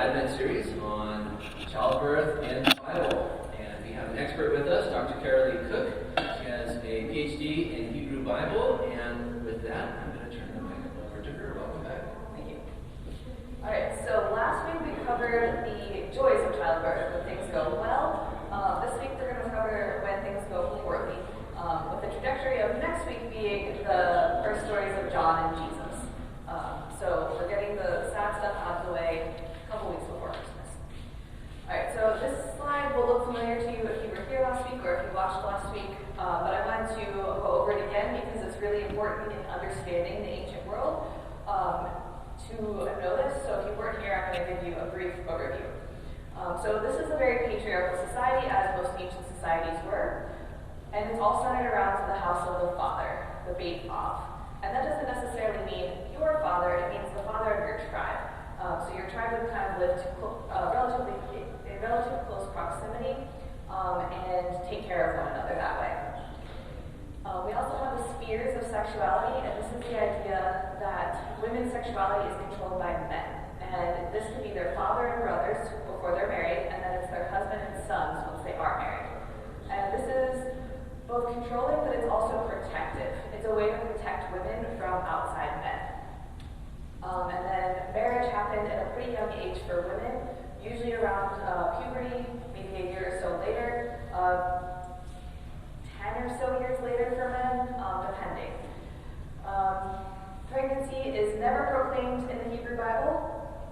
Advent series on childbirth and the Bible. And we have an expert with us, Dr. Carolee Cook. She has a PhD in Hebrew Bible. And with that, I'm going to turn the mic over to her. Welcome back. Thank you. All right, so last week we covered the joys of childbirth when things go well. This week we're going to cover when things go poorly, with the trajectory of next week being the birth stories of John and Jesus. So we're getting the sad stuff out of the way a couple weeks before Christmas. All right, so this slide will look familiar to you if you were here last week or if you watched last week, but I wanted to go over it again because it's really important in understanding the ancient world to know this. So if you weren't here, I'm going to give you a brief overview. So this is a very patriarchal society, as most ancient societies were, and it's all centered around the house of the father, the Beit Av. And that doesn't necessarily mean your father, it means the father of your tribe. So your tribe would kind of live in relatively close proximity and take care of one another that way. We also have the spheres of sexuality, and this is the idea that women's sexuality is controlled by men. And this could be their father and brothers before they're married, and then it's their husband and sons once they are married. And this is both controlling, but it's also protective. It's a way to protect women from outside men. And then marriage happened at a pretty young age for women, usually around puberty, maybe a year or so later, 10 or so years later for men, depending. Pregnancy is never proclaimed in the Hebrew Bible.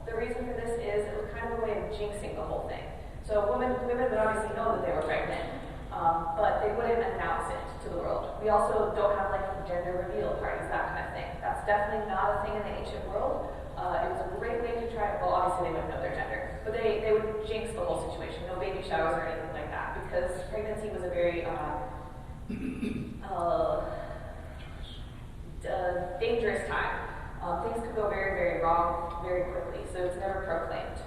The reason for this is it was kind of a way of jinxing the whole thing. So women would obviously know that they were pregnant, but they wouldn't announce it to the world. We also don't have like gender reveal parties, that kind of thing. That's definitely not a thing in the ancient world. It was a great way to try, well, obviously they wouldn't know their gender, but they would jinx the whole situation. No baby showers or anything like that, because pregnancy was a very dangerous time. Things could go very, very wrong very quickly, so it's never proclaimed.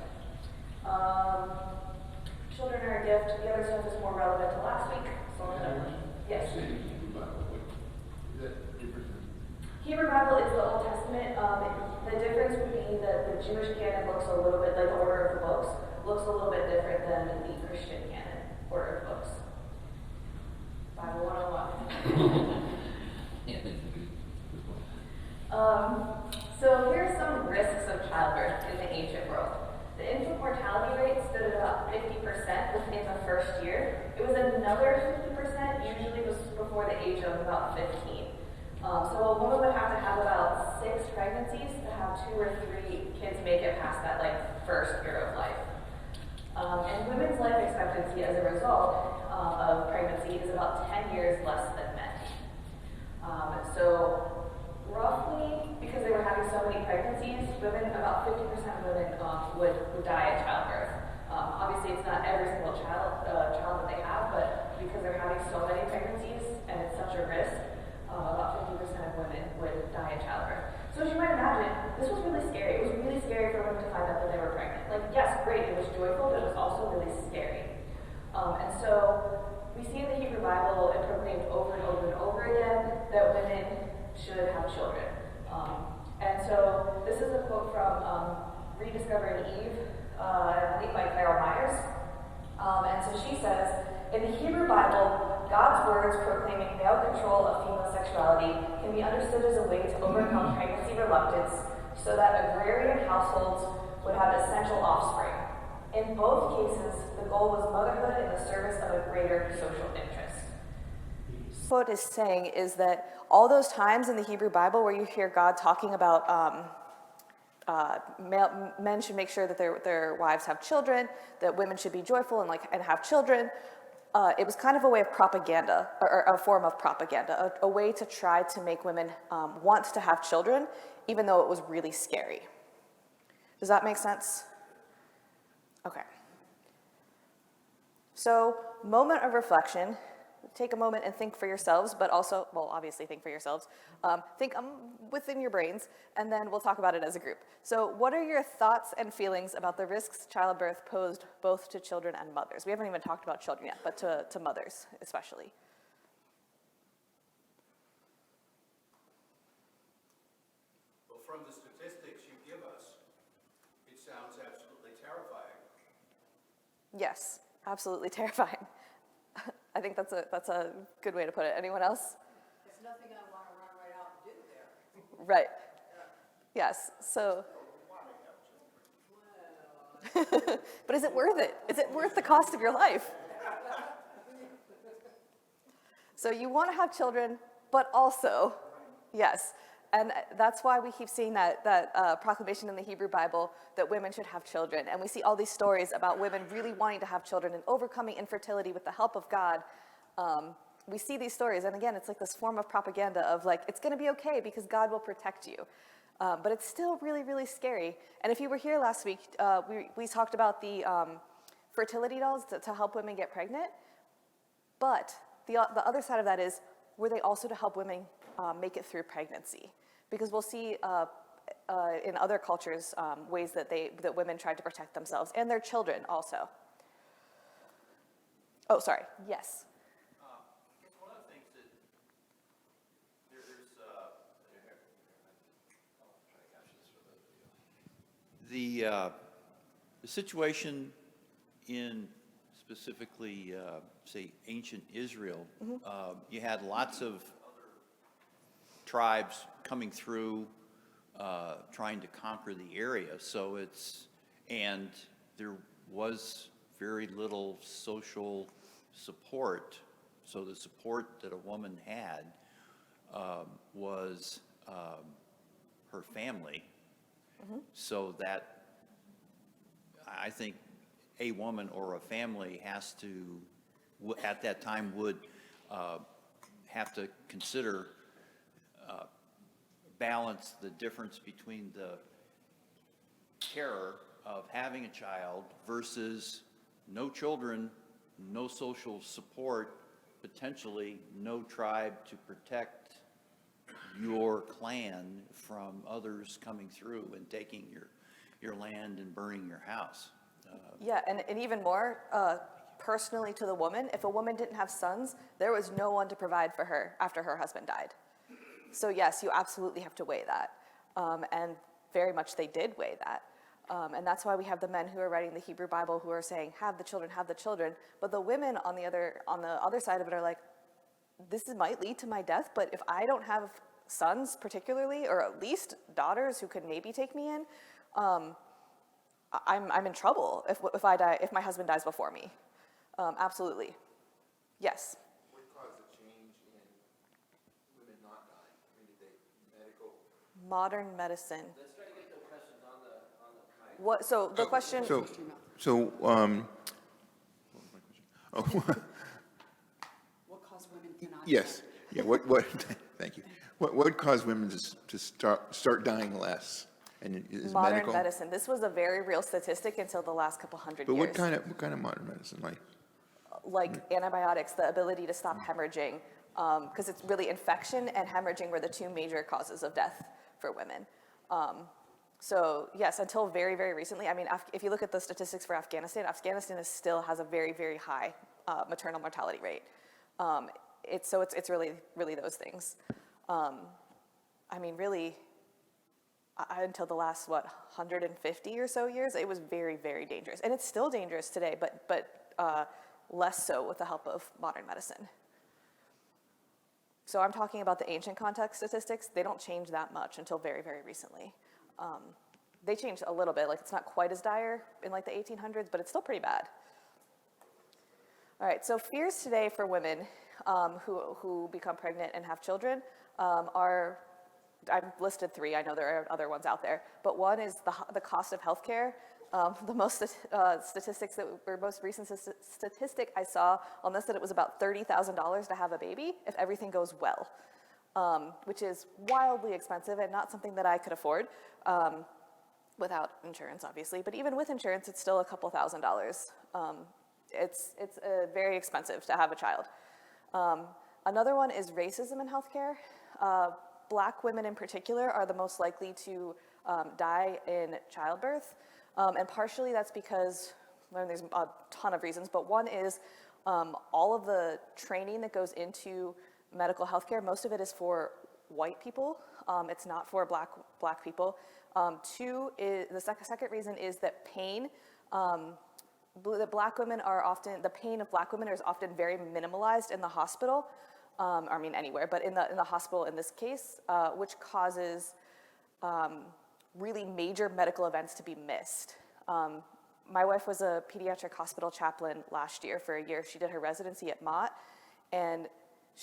Children are a gift. The other stuff is more relevant to last week. So yes. Hebrew Bible is the Old Testament. The difference would be that the Jewish canon looks a little bit like the order of the books, looks a little bit different than the Christian canon order of books. Bible 101. So here are some risks of childbirth in the ancient world. The infant mortality rate stood at about 50% within the first year. It was another 50% usually was before the age of about 15. So a woman would have to have about 6 pregnancies to have 2 or 3 kids make it past that first year of life. And women's life expectancy as a result of pregnancy is about 10 years less than men. So roughly, because they were having so many pregnancies, about 50% of women would die at childbirth. Obviously, it's not every single child that they have, but because they're having so many pregnancies and it's such a risk, about 50% of women would die at childbirth. So as you might imagine, this was really scary. It was really scary for women to find out that they were pregnant. Yes, great, it was joyful, but it was also really scary. And so we see in the Hebrew Bible it proclaimed over and over and over again that women should have children. And so this is a quote from Rediscovering Eve, I believe by Carol Myers. And so she says, in the Hebrew Bible, God's words proclaiming male control of female sexuality can be understood as a way to overcome pregnancy reluctance so that agrarian households would have essential offspring. In both cases, the goal was motherhood in the service of a greater social interest. What it's saying is that all those times in the Hebrew Bible where you hear God talking about men should make sure that their wives have children, that women should be joyful and have children, it was kind of a way of propaganda, or a form of propaganda, a way to try to make women want to have children, even though it was really scary. Does that make sense? Okay. So, moment of reflection. Take a moment and think for yourselves, but also, well, obviously think for yourselves. Think within your brains, and then we'll talk about it as a group. So what are your thoughts and feelings about the risks childbirth posed both to children and mothers? We haven't even talked about children yet, but to mothers especially. Well, from the statistics you give us, it sounds absolutely terrible. Yes, absolutely terrifying. I think that's a good way to put it. Anyone else? There's nothing I want to run right out and do there. Right. Yes. So, but is it worth it? Is it worth the cost of your life? So you want to have children, but also, yes. And that's why we keep seeing that proclamation in the Hebrew Bible that women should have children. And we see all these stories about women really wanting to have children and overcoming infertility with the help of God. We see these stories, and again, it's like this form of propaganda of like, it's going to be okay because God will protect you. But it's still really, really scary. And if you were here last week, we talked about the fertility dolls to help women get pregnant. But the other side of that is, were they also to help women make it through pregnancy? Because we'll see in other cultures ways that women tried to protect themselves and their children also. Oh, sorry. Yes. I guess one of the things that the situation in specifically, say, ancient Israel, you had lots of other tribes coming through, trying to conquer the area. So and there was very little social support. So the support that a woman had was her family. So that, I think, a woman or a family has to, at that time, would have to consider, balance the difference between the terror of having a child versus no children, no social support, potentially no tribe to protect your clan from others coming through and taking your land and burning your house. Yeah, and even more, personally to the woman, if a woman didn't have sons, there was no one to provide for her after her husband died. So yes, you absolutely have to weigh that. And very much they did weigh that. And that's why we have the men who are writing the Hebrew Bible who are saying, have the children. But the women on the other side of it are like, this might lead to my death, but if I don't have sons particularly, or at least daughters who could maybe take me in, I'm in trouble if I die, if my husband dies before me. Absolutely. Yes. What caused the change in women not dying? I mean, did they medical? Modern medicine. Let's try to get the questions on the mic. What? So the question. What caused women to not? Yes. Yeah. What? Thank you. What caused women to start dying less? And is Modern medical? medicine. This was a very real statistic until the last couple hundred But years. what kind of modern medicine? Like antibiotics, the ability to stop hemorrhaging, because it's really infection and hemorrhaging were the two major causes of death for women. So yes, until very, very recently, I mean, if you look at the statistics for Afghanistan still has a very, very high maternal mortality rate. It's really, really those things. I mean, really, until the last, 150 or so years, it was very, very dangerous. And it's still dangerous today, but less so with the help of modern medicine. So I'm talking about the ancient context statistics. They don't change that much until very, very recently. They changed a little bit. Like, it's not quite as dire in like the 1800s, but it's still pretty bad. All right, so fears today for women who become pregnant and have children are, I've listed three. I know there are other ones out there, but one is the cost of healthcare. The most most recent statistic I saw on this, that it was about $30,000 to have a baby if everything goes well, which is wildly expensive and not something that I could afford without insurance, obviously. But even with insurance, it's still a couple $1,000s. It's very expensive to have a child. Another one is racism in healthcare. Black women in particular are the most likely to die in childbirth. And partially that's because, well, there's a ton of reasons, but one is all of the training that goes into medical healthcare, most of it is for white people. It's not for black people. Two is, the second reason is that pain the black women are often, the pain of black women is often very minimalized in the hospital, I mean anywhere, but in the hospital in this case, which causes really major medical events to be missed. My wife was a pediatric hospital chaplain last year for a year. She did her residency at Mott, and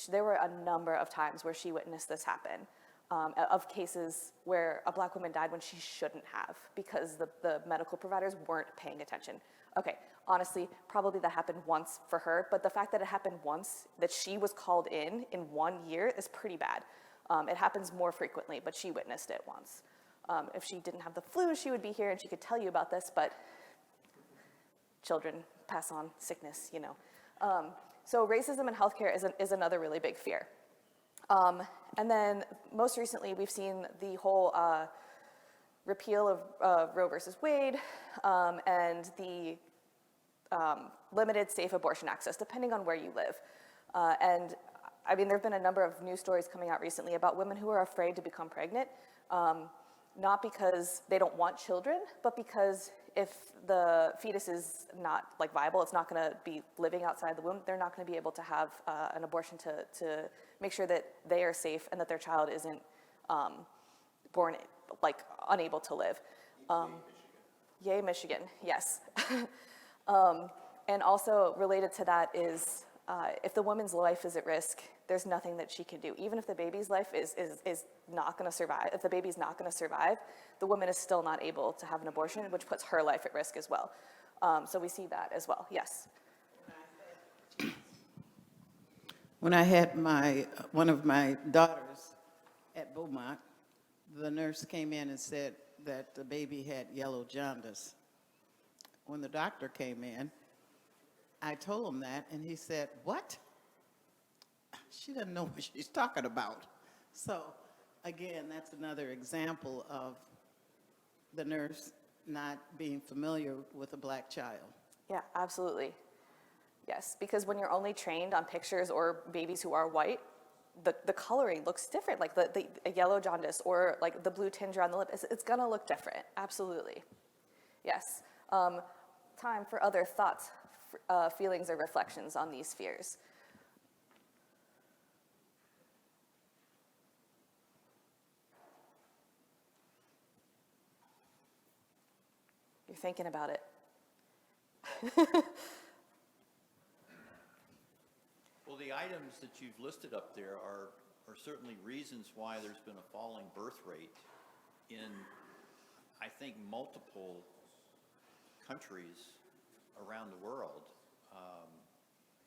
there were a number of times where she witnessed this happen, of cases where a black woman died when she shouldn't have because the medical providers weren't paying attention. Okay, honestly, probably that happened once for her, but the fact that it happened once, that she was called in 1 year is pretty bad. It happens more frequently, but she witnessed it once. If she didn't have the flu, she would be here and she could tell you about this, but children pass on sickness, you know. So racism in healthcare is another really big fear. And then most recently, we've seen the whole repeal of Roe versus Wade and the limited safe abortion access, depending on where you live. And I mean, there have been a number of news stories coming out recently about women who are afraid to become pregnant, not because they don't want children, but because if the fetus is not like viable, it's not going to be living outside the womb, they're not going to be able to have an abortion to make sure that they are safe and that their child isn't born like unable to live. Yay, Michigan, yes. And also related to that is if the woman's life is at risk, there's nothing that she can do. Even if the baby's life is not going to survive, if the baby's not going to survive, the woman is still not able to have an abortion, which puts her life at risk as well. So we see that as well, yes. When I had one of my daughters at Beaumont, the nurse came in and said that the baby had yellow jaundice. When the doctor came in, I told him that, and he said, "What? She doesn't know what she's talking about." So, again, that's another example of the nurse not being familiar with a black child. Yeah, absolutely. Yes, because when you're only trained on pictures or babies who are white, the coloring looks different, like the yellow jaundice or like the blue tinge around the lip, it's gonna look different, absolutely. Yes. Time for other thoughts, feelings, or reflections on these fears. You're thinking about it. Well, the items that you've listed up there are certainly reasons why there's been a falling birth rate in, I think, multiple countries around the world.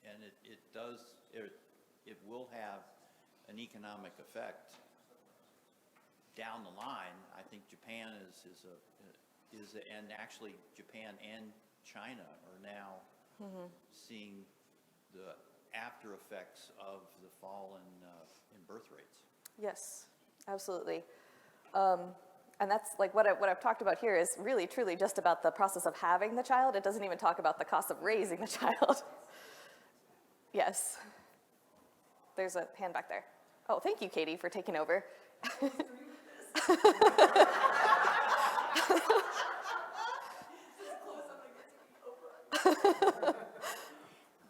And it will have an economic effect down the line. I think Japan and actually Japan and China are now seeing the after effects of the fall in birth rates. Yes, absolutely. And that's like what I've talked about here is really truly just about the process of having the child. It doesn't even talk about the cost of raising the child. Yes. There's a hand back there. Oh, thank you, Katie, for taking over.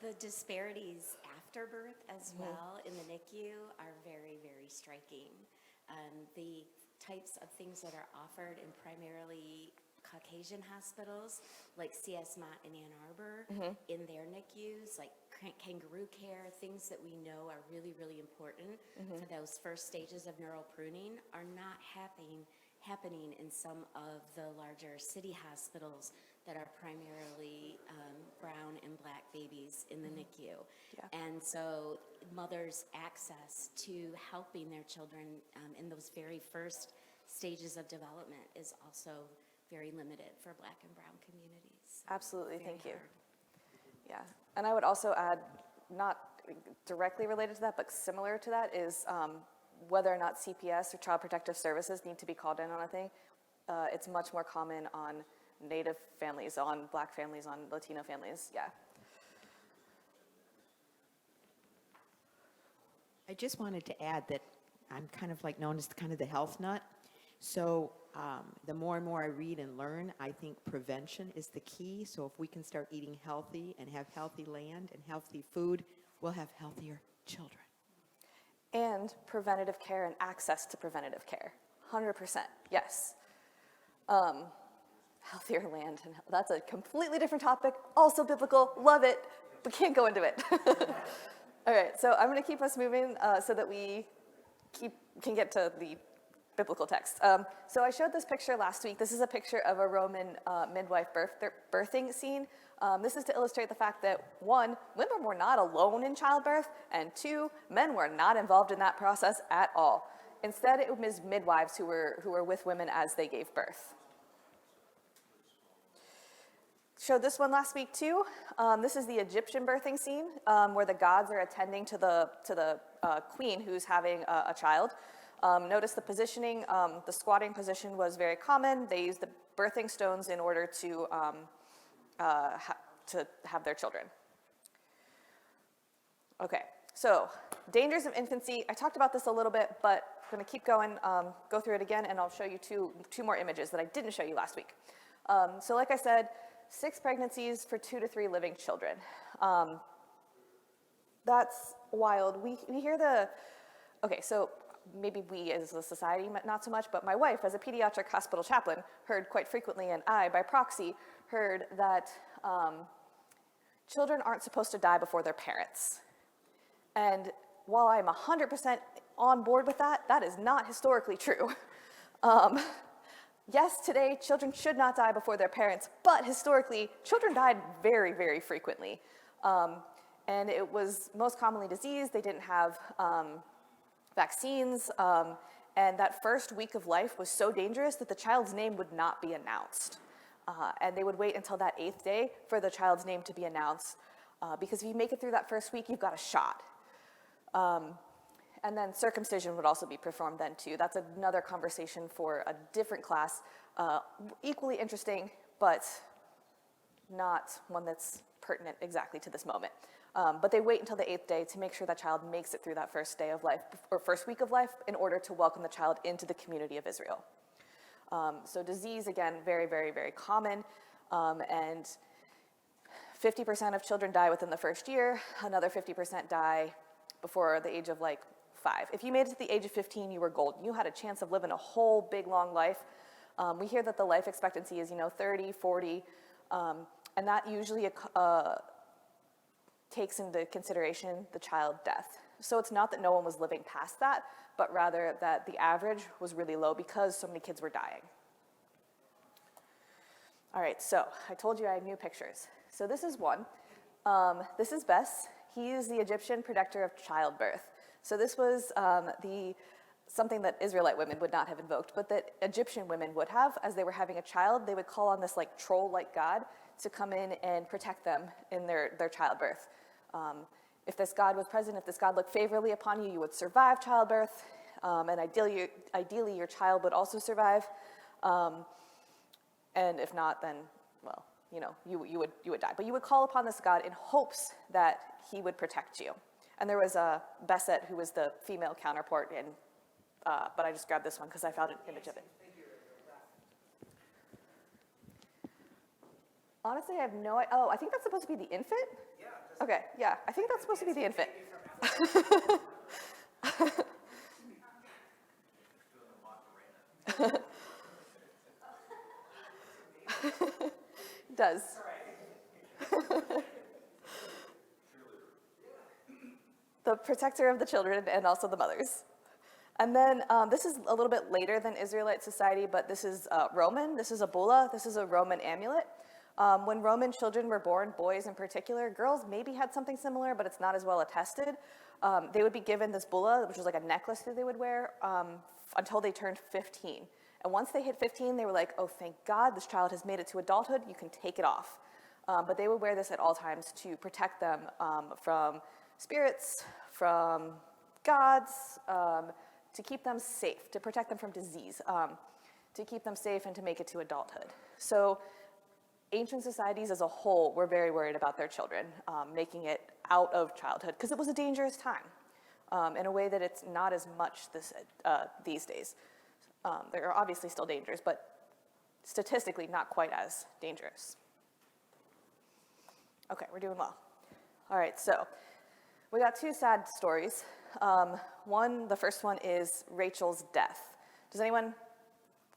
The disparities after birth as well in the NICU are very, very striking. The types of things that are offered in primarily Caucasian hospitals, like CS Mott in Ann Arbor, in their NICUs, like kangaroo care, things that we know are really, really important for those first stages of neural pruning, are not happening in some of the larger city hospitals that are primarily brown and black babies in the NICU. Yeah. And so mothers' access to helping their children in those very first stages of development is also very limited for black and brown communities. Absolutely, thank you. Yeah, and I would also add, not directly related to that, but similar to that is whether or not CPS or Child Protective Services need to be called in on a thing. It's much more common on Native families, on black families, on Latino families, yeah. I just wanted to add that I'm kind of like known as kind of the health nut. So the more and more I read and learn, I think prevention is the key. So if we can start eating healthy and have healthy land and healthy food, we'll have healthier children. And preventative care and access to preventative care. 100%, yes. Healthier land, and that's a completely different topic, also biblical, love it, but can't go into it. All right, so I'm going to keep us moving so that we can get to the biblical text. So I showed this picture last week. This is a picture of a Roman midwife birthing scene. This is to illustrate the fact that, one, women were not alone in childbirth, and two, men were not involved in that process at all. Instead, it was midwives who were with women as they gave birth. Showed this one last week too. This is the Egyptian birthing scene where the gods are attending to the queen who's having a child. Notice the positioning. The squatting position was very common. They used the birthing stones in order to have their children. Okay, so dangers of infancy. I talked about this a little bit, but I'm going to keep going, go through it again, and I'll show you two more images that I didn't show you last week. So like I said, 6 pregnancies for 2 to 3 living children. That's wild. We hear okay, so maybe we as a society, not so much, but my wife as a pediatric hospital chaplain heard quite frequently, and I, by proxy, heard that children aren't supposed to die before their parents. And while I'm 100% on board with that, that is not historically true. Yes, today, children should not die before their parents, but historically, children died very, very frequently. And it was most commonly disease. They didn't have vaccines, and that first week of life was so dangerous that the child's name would not be announced. And they would wait until that 8th day for the child's name to be announced, because if you make it through that first week, you've got a shot. And then circumcision would also be performed then too. That's another conversation for a different class. Equally interesting, but not one that's pertinent exactly to this moment. But they wait until the 8th day to make sure that child makes it through that first day of life, or first week of life, in order to welcome the child into the community of Israel. So disease, again, very, very, very common. And 50% of children die within the first year. Another 50% die before the age of 5. If you made it to the age of 15, you were golden. You had a chance of living a whole big, long life. We hear that the life expectancy is, 30, 40, and that usually takes into consideration the child death. So it's not that no one was living past that, but rather that the average was really low because so many kids were dying. All right, so I told you I had new pictures. So this is one. This is Bess. He is the Egyptian protector of childbirth. So this was something that Israelite women would not have invoked, but that Egyptian women would have. As they were having a child, they would call on this troll-like god to come in and protect them in their childbirth. If this god was present, if this god looked favorably upon you, you would survive childbirth, and ideally your child would also survive. And if not, then, well, you would die. But you would call upon this god in hopes that he would protect you. And there was a Beset, who was the female counterpart, but I just grabbed this one because I found an image of it. Honestly, I have no idea. Oh, I think that's supposed to be the infant? Yeah. Okay, yeah, I think that's supposed to be the infant. It does. The protector of the children and also the mothers. And then this is a little bit later than Israelite society, but this is Roman. This is a bulla. This is a Roman amulet. When Roman children were born, boys in particular, girls maybe had something similar, but it's not as well attested. They would be given this bulla, which was like a necklace that they would wear until they turned 15. And once they hit 15, they were like, oh, thank God, this child has made it to adulthood. You can take it off. But they would wear this at all times to protect them from spirits, from gods, to keep them safe, to protect them from disease, to keep them safe and to make it to adulthood. So ancient societies as a whole were very worried about their children, making it out of childhood, because it was a dangerous time in a way that it's not as much these days. They're obviously still dangerous, but statistically not quite as dangerous. Okay, we're doing well. All right, so we got two sad stories. The first one is Rachel's death. Does anyone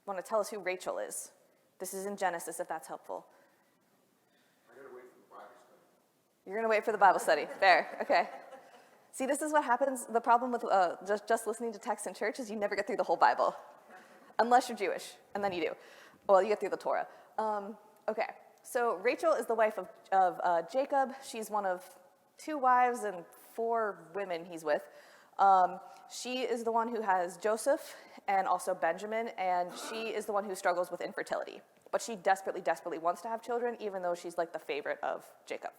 want to tell us who Rachel is? This is in Genesis, if that's helpful. You're going to wait for the Bible study. Fair, okay. See, this is what happens. The problem with just listening to text in church is you never get through the whole Bible. Unless you're Jewish, and then you do. Well, you get through the Torah. Okay, so Rachel is the wife of Jacob. She's one of 2 wives and 4 women he's with. She is the one who has Joseph and also Benjamin, and she is the one who struggles with infertility. But she desperately, desperately wants to have children, even though she's like the favorite of Jacob.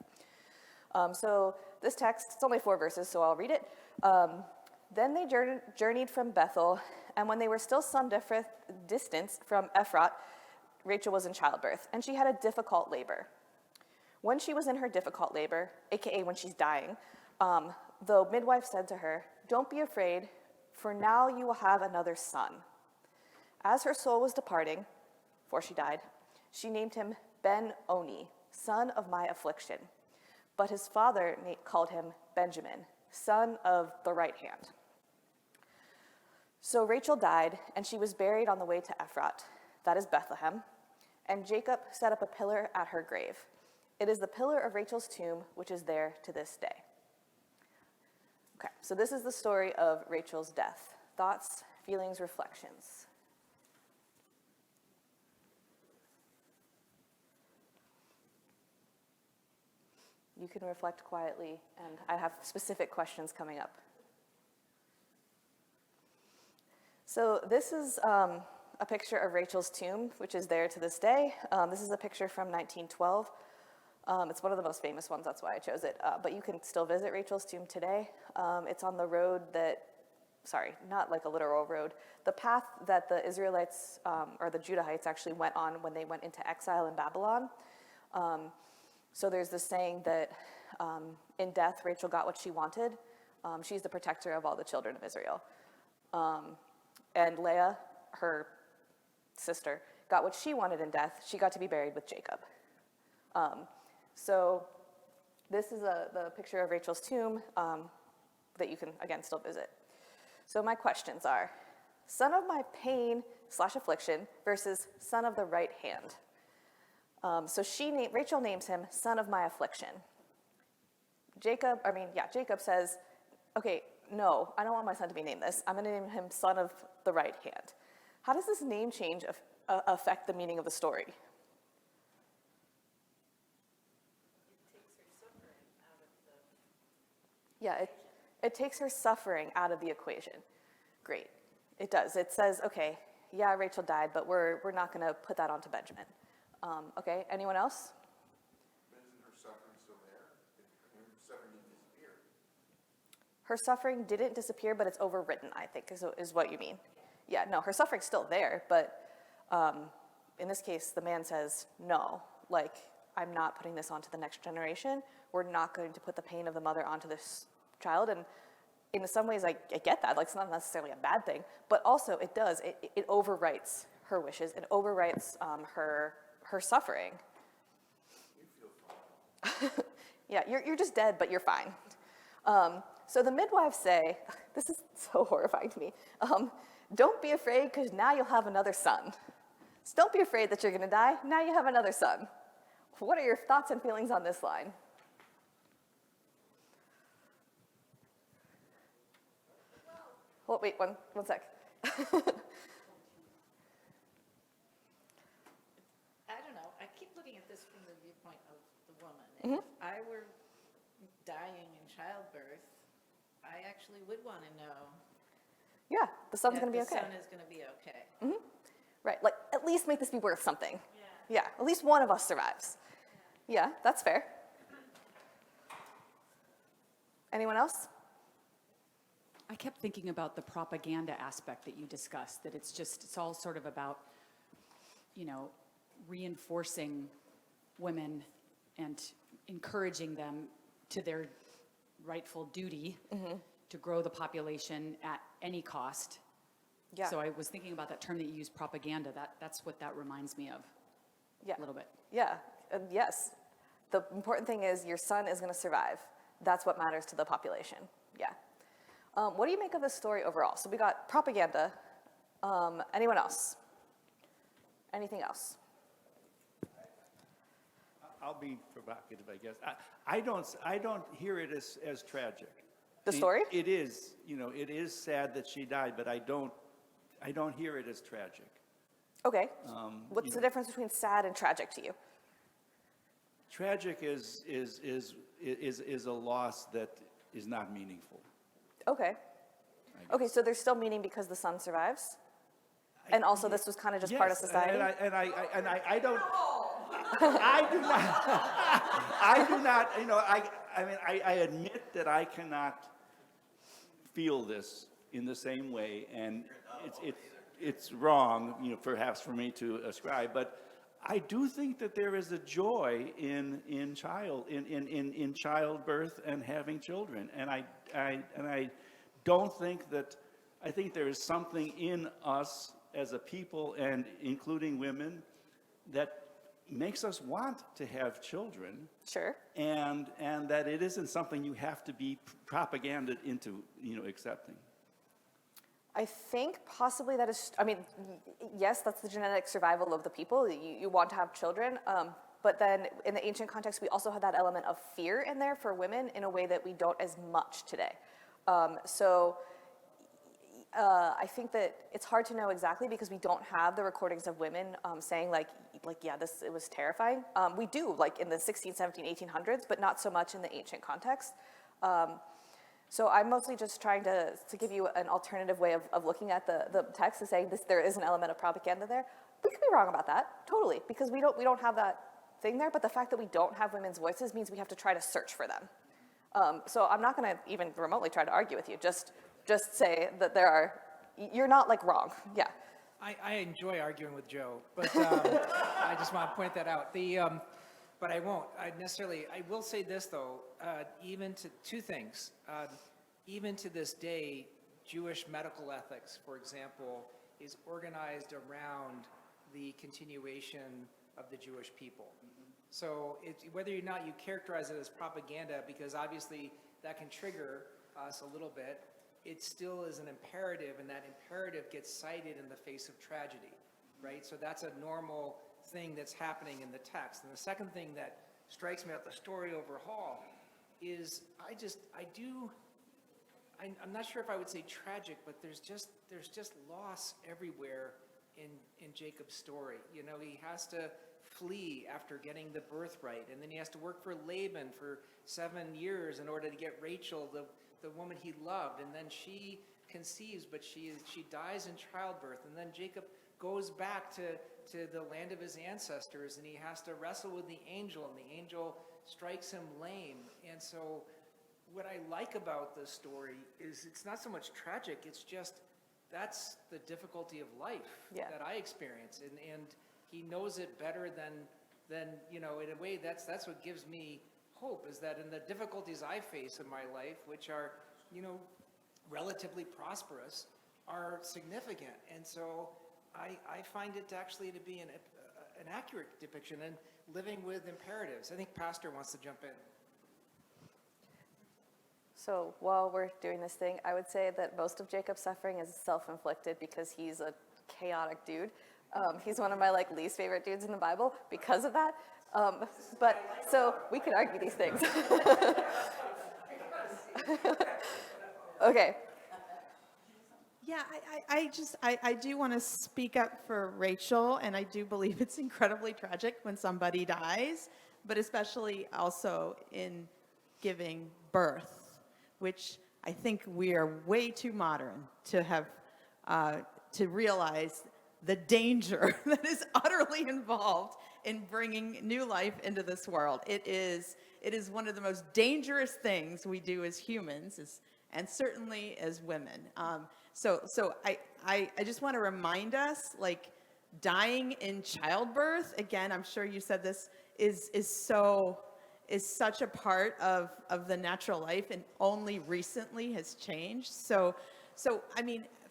So this text, it's only 4 verses, so I'll read it. Then they journeyed from Bethel, and when they were still some distance from Ephrat, Rachel was in childbirth, and she had a difficult labor. When she was in her difficult labor, aka when she's dying, the midwife said to her, "Don't be afraid, for now you will have another son." As her soul was departing, before she died, she named him Ben-Oni, son of my affliction. But his father called him Benjamin, son of the right hand. So Rachel died, and she was buried on the way to Ephrat, that is Bethlehem, and Jacob set up a pillar at her grave. It is the pillar of Rachel's tomb, which is there to this day. Okay, so this is the story of Rachel's death. Thoughts, feelings, reflections. You can reflect quietly, and I have specific questions coming up. So this is a picture of Rachel's tomb, which is there to this day. This is a picture from 1912. It's one of the most famous ones, that's why I chose it. But you can still visit Rachel's tomb today. It's on the road not like a literal road, the path that the Israelites, or the Judahites actually went on when they went into exile in Babylon. So there's this saying that in death, Rachel got what she wanted. She's the protector of all the children of Israel. And Leah, her sister, got what she wanted in death. She got to be buried with Jacob. So this is the picture of Rachel's tomb that you can, again, still visit. So my questions are, son of my pain/affliction versus son of the right hand. So Rachel names him son of my affliction. Jacob says, okay, no, I don't want my son to be named this. I'm going to name him son of the right hand. How does this name change affect the meaning of the story? Yeah, it takes her suffering out of the equation. Great, it does. It says, okay, yeah, Rachel died, but we're not going to put that onto Benjamin. Okay, anyone else? Isn't her suffering still there? Her suffering didn't disappear. Her suffering didn't disappear, but it's overwritten, I think, is what you mean. Yeah, no, her suffering's still there, but in this case, the man says, no, like, I'm not putting this onto the next generation. We're not going to put the pain of the mother onto this child. And in some ways, I get that. Like, it's not necessarily a bad thing, but also it does. It overwrites her wishes. It overwrites her suffering. You feel fine. Yeah, you're just dead, but you're fine. So the midwives say, this is so horrifying to me, don't be afraid because now you'll have another son. So don't be afraid that you're going to die. Now you have another son. What are your thoughts and feelings on this line? Well, wait, one sec. I don't know. I keep looking at this from the viewpoint of the woman. And if I were dying in childbirth, I actually would want to know Yeah, the son's that going to be the okay. son is going to be okay. Right, like at least make this be worth something. Yeah. Yeah, at least one of us survives. Yeah, that's fair. Anyone else? I kept thinking about the propaganda aspect that you discussed, that it's all sort of about, reinforcing women and encouraging them to their rightful duty to grow the population at any cost. Yeah. So I was thinking about that term that you used, propaganda. That's what that reminds me of Yeah. a little bit. Yeah, yes. The important thing is your son is going to survive. That's what matters to the population. Yeah. What do you make of this story overall? So we got propaganda. Anyone else? Anything else? I'll be provocative, I guess. I don't hear it as tragic. The story? It is, it is sad that she died, but I don't hear it as tragic. Okay. What's the difference between sad and tragic to you? Tragic is a loss that is not meaningful. Okay. Okay, so there's still meaning because the son survives? And also this was kind of just part of society? I don't, I do not, I admit that I cannot feel this in the same way, and it's wrong, perhaps for me to ascribe, but I do think that there is a joy in childbirth and having children, and I don't think that, I think there is something in us as a people, and including women, that makes us want to have children. Sure. And that it isn't something you have to be propaganded into, accepting. I think possibly that is, yes, that's the genetic survival of the people. You want to have children. But then in the ancient context, we also had that element of fear in there for women in a way that we don't as much today. I think that it's hard to know exactly because we don't have the recordings of women saying yeah, it was terrifying. We do, in the 16, 17, 1800s, but not so much in the ancient context. So I'm mostly just trying to give you an alternative way of looking at the text and saying there is an element of propaganda there. We could be wrong about that, totally, because we don't have that thing there, but the fact that we don't have women's voices means we have to try to search for them. So I'm not gonna even remotely try to argue with you, just say that you're not wrong, yeah. I enjoy arguing with Joe, but I just want to point that out. But I won't. I will say this though, two things. Even to this day, Jewish medical ethics, for example, is organized around the continuation of the Jewish people. So whether or not you characterize it as propaganda, because obviously that can trigger us a little bit, it still is an imperative, and that imperative gets cited in the face of tragedy, right? So that's a normal thing that's happening in the text. And the second thing that strikes me about the story overall is I'm not sure if I would say tragic, but there's just loss everywhere in Jacob's story. He has to flee after getting the birthright, and then he has to work for Laban for 7 years in order to get Rachel, the woman he loved, and then she conceives, but she dies in childbirth, and then Jacob goes back to the land of his ancestors, and he has to wrestle with the angel, and the angel strikes him lame. And so what I like about this story is it's not so much tragic, it's just that's the difficulty of life that I experience, and he knows it better than in a way that's what gives me hope, is that in the difficulties I face in my life, which are, relatively prosperous, are significant. And so I find it actually to be an accurate depiction and living with imperatives. I think Pastor wants to jump in. So while we're doing this thing, I would say that most of Jacob's suffering is self-inflicted because he's a chaotic dude. He's one of my least favorite dudes in the Bible because of that. But so we could argue these things. Okay. Yeah, I do want to speak up for Rachel, and I do believe it's incredibly tragic when somebody dies, but especially also in giving birth, which I think we are way too modern to have, to realize the danger that is utterly involved in bringing new life into this world. It is one of the most dangerous things we do as humans, and certainly as women. So I just want to remind us, dying in childbirth, again, I'm sure you said this, is such a part of the natural life, and only recently has changed. So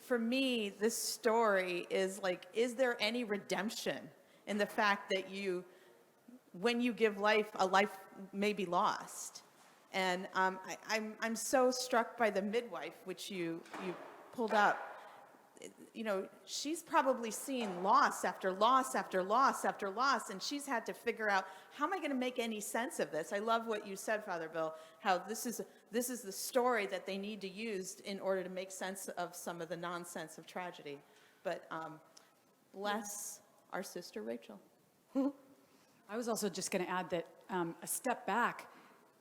for me, this story is like, is there any redemption in the fact that when you give life, a life may be lost? And I'm so struck by the midwife, which you pulled up. You know, she's probably seen loss after loss after loss after loss, and she's had to figure out, how am I going to make any sense of this? I love what you said, Father Bill, how this is the story that they need to use in order to make sense of some of the nonsense of tragedy. But bless our sister Rachel. I was also just going to add that a step back,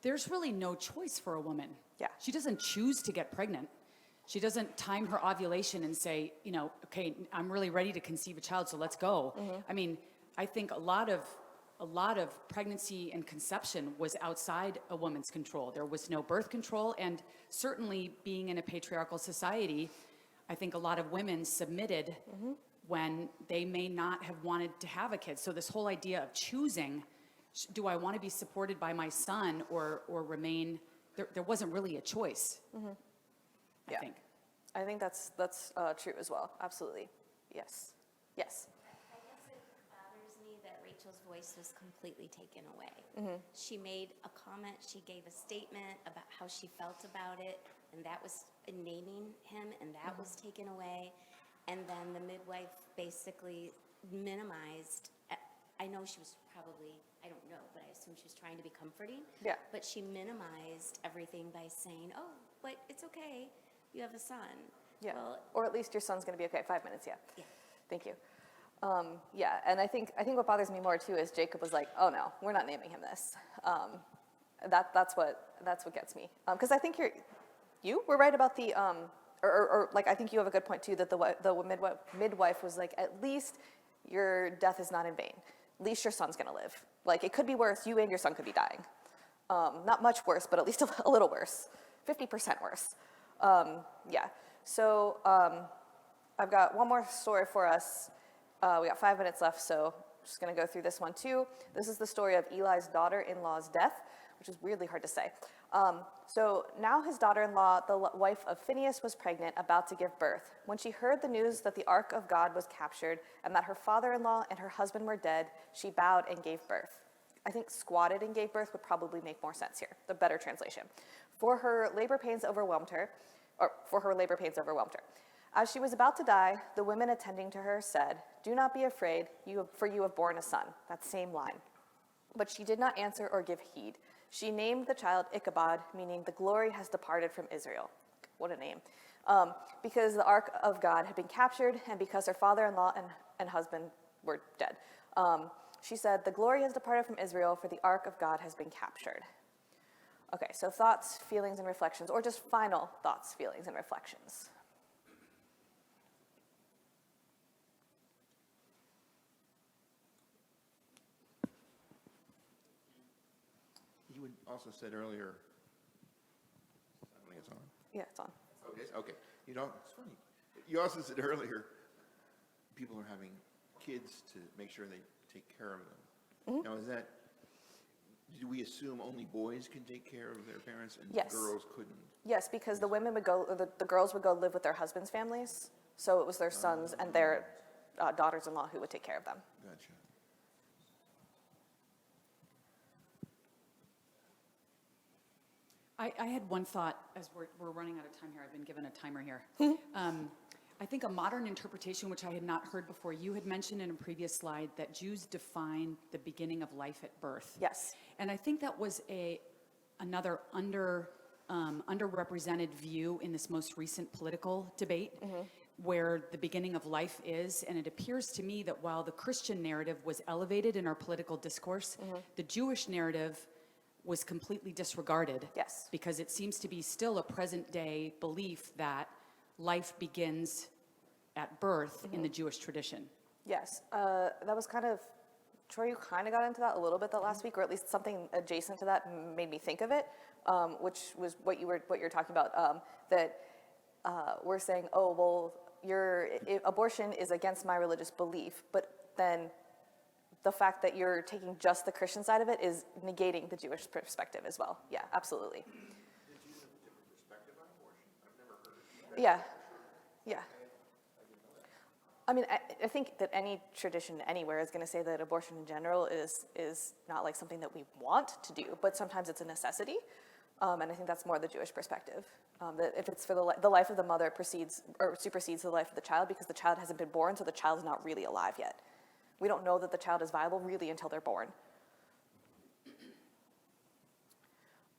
there's really no choice for a woman. Yeah. She doesn't choose to get pregnant. She doesn't time her ovulation and say, you know, okay, I'm really ready to conceive a child, so let's go. I mean, I think a lot of pregnancy and conception was outside a woman's control. There was no birth control, and certainly being in a patriarchal society, I think a lot of women submitted when they may not have wanted to have a kid. So this whole idea of choosing, do I want to be supported by my son or remain, there wasn't really a choice. I think. I think that's true as well. Absolutely. Yes. Yes. I guess it bothers me that Rachel's voice was completely taken away. She made a comment, she gave a statement about how she felt about it, and that was naming him, and that was taken away. And then the midwife basically minimized. I know she was probably, I don't know, but I assume she was trying to be comforting. Yeah. But she minimized everything by saying, oh, but it's okay. You have a son. Yeah. Well, Or at least your son's going to be okay. 5 minutes. Yeah. Yeah. Thank you. Yeah. And I think what bothers me more too is Jacob was like, oh no, we're not naming him this. That's what gets me. Because I think you were right about the or like I think you have a good point too, that the midwife was like, at least your death is not in vain. At least your son's going to live. Like, it could be worse. You and your son could be dying. Not much worse, but at least a little worse. 50% worse. Yeah. So I've got one more story for us. We got 5 minutes left, so I'm just going to go through this one too. This is the story of Eli's daughter-in-law's death, which is weirdly hard to say. So now his daughter-in-law, the wife of Phinehas, was pregnant, about to give birth. When she heard the news that the ark of God was captured and that her father-in-law and her husband were dead, she bowed and gave birth. I think squatted and gave birth would probably make more sense here, the better translation. For her labor pains overwhelmed her. As she was about to die, the women attending to her said, "Do not be afraid, for you have borne a son." That same line. But she did not answer or give heed. She named the child Ichabod, meaning the glory has departed from Israel. What a name. Because the ark of God had been captured and because her father-in-law and husband were dead. She said, "The glory has departed from Israel, for the ark of God has been captured." Okay, so thoughts, feelings, and reflections, or just final thoughts, feelings, and reflections. You had also said earlier, I don't think it's on. Yeah, it's on. Okay. You know, it's funny. You also said earlier, people are having kids to make sure they take care of them. Now, do we assume only boys can take care of their parents and Yes. girls couldn't? Yes, because the women would go, or the girls would go live with their husbands' families, so it was their sons and their daughters-in-law who would take care of them. Gotcha. I had one thought as we're running out of time here. I've been given a timer here. I think a modern interpretation, which I had not heard before, you had mentioned in a previous slide that Jews define the beginning of life at birth. Yes. And I think that was another underrepresented view in this most recent political debate, where the beginning of life is. And it appears to me that while the Christian narrative was elevated in our political discourse, the Jewish narrative was completely disregarded. Yes. Because it seems to be still a present day belief that life begins at birth in the Jewish tradition. Yes. That was kind of, Troy, you kind of got into that a little bit that last week, or at least something adjacent to that made me think of it, which was what you're talking about, that we're saying, oh, well, abortion is against my religious belief, but then the fact that you're taking just the Christian side of it is negating the Jewish perspective as well. Yeah, absolutely. The Jews have a different perspective on abortion? I've never heard of that. Yeah. I mean, I think that any tradition anywhere is going to say that abortion in general is not like something that we want to do, but sometimes it's a necessity. And I think that's more the Jewish perspective. That if it's for the life of the mother precedes or supersedes the life of the child because the child hasn't been born, so the child is not really alive yet. We don't know that the child is viable really until they're born.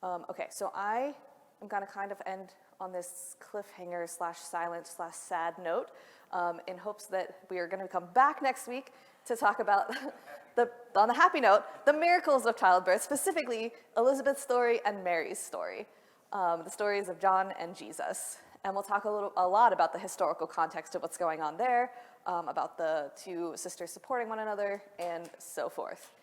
Okay, so I am going to kind of end on this cliffhanger / silent / sad note in hopes that we are going to come back next week to talk about, on the happy note, the miracles of childbirth, specifically Elizabeth's story and Mary's story, the stories of John and Jesus. And we'll talk a lot about the historical context of what's going on there, about the two sisters supporting one another, and so forth.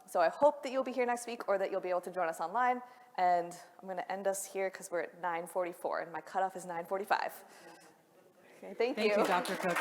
So I hope that you'll be here next week or that you'll be able to join us online. And I'm going to end us here because we're at 9:44 and my cutoff is 9:45. Okay, thank you. Thank you, Dr. Cook.